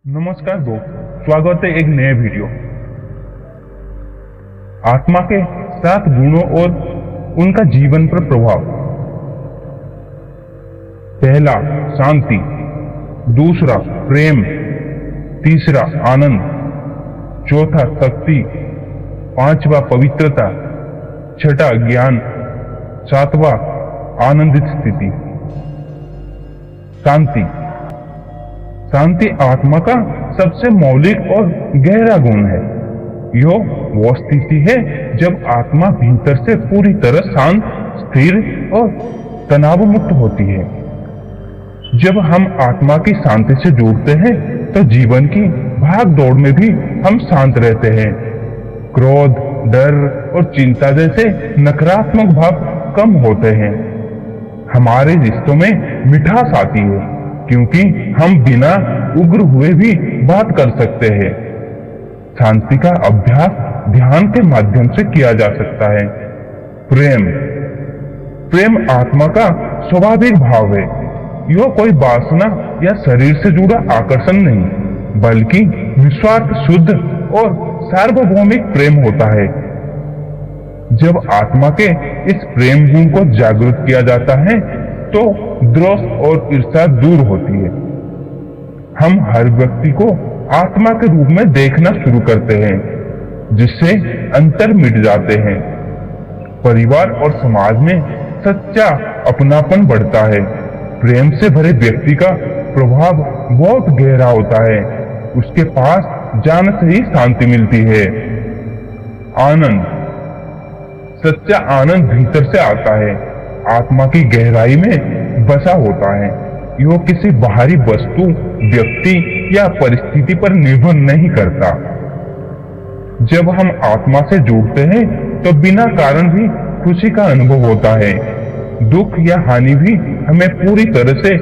नमस्कार दोस्त, स्वागत है एक नए वीडियो। आत्मा के 7 गुणों और उनका जीवन पर प्रभाव। पहला शांति, दूसरा प्रेम, तीसरा आनंद, चौथा शक्ति, पांचवा पवित्रता, छठा ज्ञान, सातवां आनंदित स्थिति। शांति। शांति आत्मा का सबसे मौलिक और गहरा गुण है। यह वो स्थिति है जब आत्मा भीतर से पूरी तरह शांत, स्थिर और तनाव मुक्त होती है। जब हम आत्मा की शांति से जुड़ते हैं तो जीवन की भाग दौड़ में भी हम शांत रहते हैं। क्रोध, डर और चिंता जैसे नकारात्मक भाव कम होते हैं। हमारे रिश्तों में मिठास आती है क्योंकि हम बिना उग्र हुए भी बात कर सकते हैं। शांति का अभ्यास ध्यान के माध्यम से किया जा सकता है। प्रेम। प्रेम आत्मा का स्वाभाविक भाव है। यह कोई वासना या शरीर से जुड़ा आकर्षण नहीं, बल्कि निस्वार्थ, शुद्ध और सार्वभौमिक प्रेम होता है। जब आत्मा के इस प्रेम गुण को जागृत किया जाता है तो द्वेष और ईर्ष्या दूर होती है। हम हर व्यक्ति को आत्मा के रूप में देखना शुरू करते हैं, जिससे अंतर मिट जाते हैं। परिवार और समाज में सच्चा अपनापन बढ़ता है। प्रेम से भरे व्यक्ति का प्रभाव बहुत गहरा होता है। उसके पास जाने से ही शांति मिलती है। आनंद। सच्चा आनंद भीतर से आता है, आत्मा की गहराई में बसा होता है। यह किसी बाहरी वस्तु, व्यक्ति या परिस्थिति पर निर्भर नहीं करता। जब हम आत्मा से जुड़ते हैं तो बिना कारण भी खुशी का अनुभव होता है। दुख या हानि भी हमें पूरी तरह से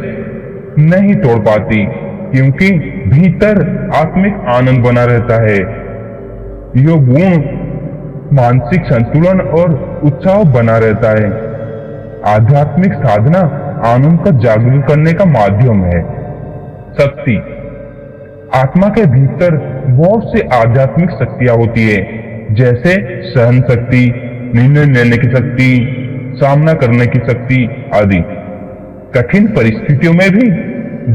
नहीं तोड़ पाती, क्योंकि भीतर आत्मिक आनंद बना रहता है। यह गुण मानसिक संतुलन और उत्साह बना रहता है। आध्यात्मिक साधना आनंद को जागरूक करने का माध्यम है। शक्ति। आत्मा के भीतर बहुत सी आध्यात्मिक शक्तियां होती है, जैसे सहन शक्ति, निर्णय लेने की शक्ति, सामना करने की शक्ति आदि। कठिन परिस्थितियों में भी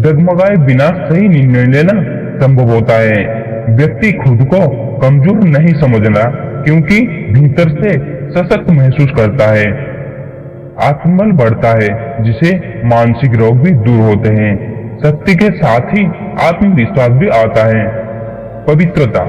डगमगाए बिना सही निर्णय लेना संभव होता है। व्यक्ति खुद को कमजोर नहीं समझना, क्योंकि भीतर से सशक्त महसूस करता है। आत्मबल बढ़ता है, जिसे मानसिक रोग भी दूर होते हैं। शक्ति के साथ ही आत्मविश्वास भी आता है। पवित्रता।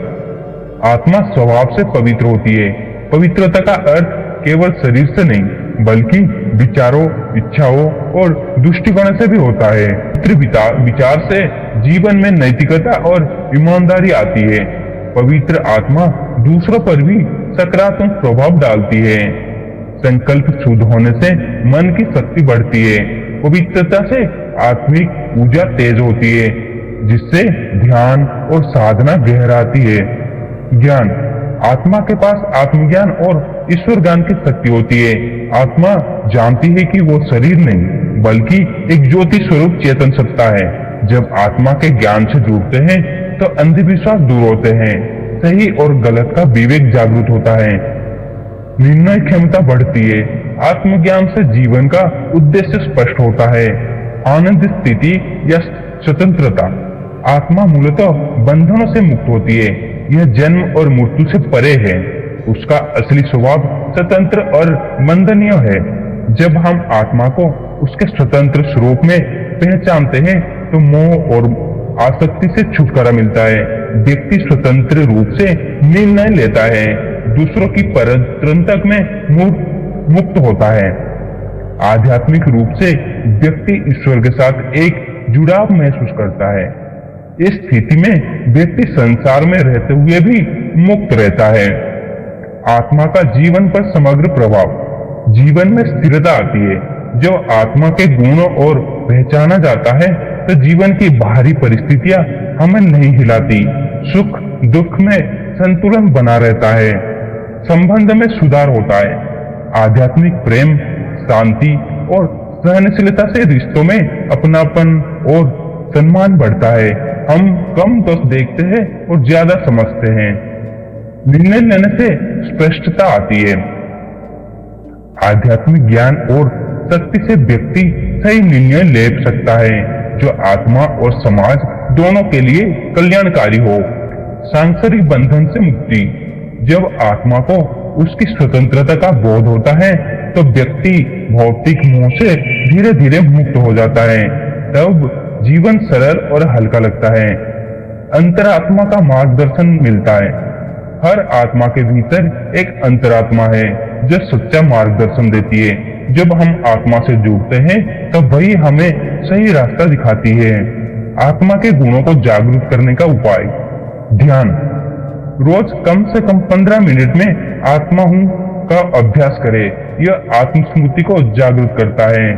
आत्मा स्वभाव से पवित्र होती है। पवित्रता का अर्थ केवल शरीर से नहीं, बल्कि विचारों, इच्छाओं और दृष्टिकोण से भी होता है। पवित्र विचार से जीवन में नैतिकता और ईमानदारी आती है। पवित्र आत्मा दूसरों पर भी सकारात्मक प्रभाव डालती है। संकल्प शुद्ध होने से मन की शक्ति बढ़ती है। पवित्रता से आत्मिक ऊर्जा तेज होती है, जिससे ध्यान और साधना गहराती है। ज्ञान। आत्मा के पास आत्मज्ञान और ईश्वर ज्ञान की शक्ति होती है। आत्मा जानती है कि वो शरीर नहीं, बल्कि एक ज्योति स्वरूप चेतन सत्ता है। जब आत्मा के ज्ञान से जुड़ते हैं तो अंधविश्वास दूर होते हैं। सही और गलत का विवेक जागृत होता है। निर्णय क्षमता बढ़ती है। आत्मज्ञान से जीवन का उद्देश्य स्पष्ट होता है। आनंद स्थिति या स्वतंत्रता। आत्मा मूलतः बंधनों से मुक्त होती है। यह जन्म और मृत्यु से परे है। उसका असली स्वभाव स्वतंत्र और वंदनीय है। जब हम आत्मा को उसके स्वतंत्र स्वरूप में पहचानते हैं तो मोह और आसक्ति से छुटकारा मिलता है। व्यक्ति स्वतंत्र रूप से निर्णय लेता है, दूसरों की परतंत्रता में मुक्त होता है। आध्यात्मिक रूप से व्यक्ति ईश्वर के साथ एक जुड़ाव महसूस करता है। इस स्थिति में व्यक्ति संसार में रहते हुए भी मुक्त रहता है। आत्मा का जीवन पर समग्र प्रभाव। जीवन में स्थिरता आती है। जब आत्मा के गुणों और पहचाना जाता है तो जीवन की बाहरी परिस्थितियां हमें नहीं हिलाती। सुख दुख में संतुलन बना रहता है। संबंध में सुधार होता है। आध्यात्मिक प्रेम, शांति और सहनशीलता से रिश्तों में अपनापन और सम्मान बढ़ता है। हम कम दोष देखते हैं और ज्यादा समझते हैं। निर्णय लेने से स्पष्टता आती है। आध्यात्मिक ज्ञान और शक्ति से व्यक्ति सही निर्णय ले सकता है जो आत्मा और समाज दोनों के लिए कल्याणकारी हो। सांसारिक बंधन से मुक्ति। जब आत्मा को उसकी स्वतंत्रता का बोध होता है तो व्यक्ति भौतिक मोह से धीरे धीरे मुक्त हो जाता है। तब जीवन सरल और हल्का लगता है। अंतरात्मा का मार्गदर्शन मिलता है। हर आत्मा के भीतर एक अंतरात्मा है जो सच्चा मार्गदर्शन देती है। जब हम आत्मा से जुड़ते हैं तब वही हमें सही रास्ता दिखाती है। आत्मा के गुणों को जागरूक करने का उपाय। ध्यान। रोज कम से कम 15 मिनट में आत्मा हूं का अभ्यास करें। यह आत्मस्मृति को जागरूक करता है।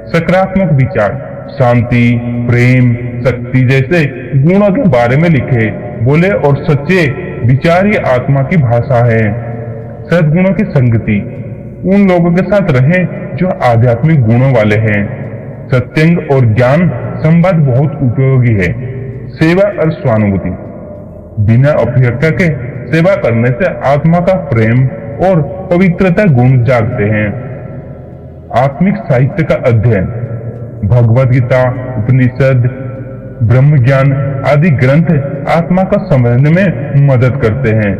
सकारात्मक विचार। शांति, प्रेम, शक्ति जैसे गुणों के बारे में लिखे, बोले और सच्चे विचार ये आत्मा की भाषा है। सद्गुणों की संगति। उन लोगों के साथ रहें जो आध्यात्मिक गुणों वाले हैं। सत्संग और ज्ञान संवाद बहुत उपयोगी है। सेवा और स्वानुभूति। बिना अपेक्षा के सेवा करने से आत्मा का प्रेम और पवित्रता गुण जागते हैं। आत्मिक साहित्य का अध्ययन। भगवद गीता, उपनिषद, ब्रह्म ज्ञान आदि ग्रंथ आत्मा को समझने में मदद करते हैं।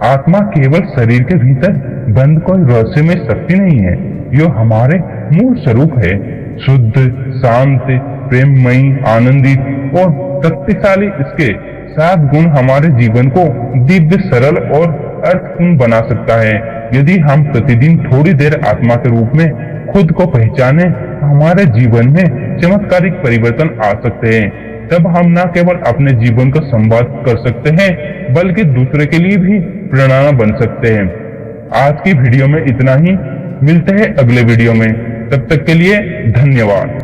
आत्मा केवल शरीर के भीतर बंद कोई रहस्यमय शक्ति नहीं है। यह हमारे मूल स्वरूप है। शुद्ध, शांत, प्रेममयी, आनंदित और शक्तिशाली। इसके 7 गुण हमारे जीवन को दिव्य, सरल और अर्थपूर्ण बना सकता है। यदि हम प्रतिदिन थोड़ी देर आत्मा के रूप में खुद को पहचाने तो हमारे जीवन में चमत्कारिक परिवर्तन आ सकते हैं। तब हम न केवल अपने जीवन का संवाद कर सकते हैं बल्कि दूसरे के लिए भी प्रेरणा बन सकते हैं। आज की वीडियो में इतना ही। मिलते हैं अगले वीडियो में। तब तक के लिए धन्यवाद।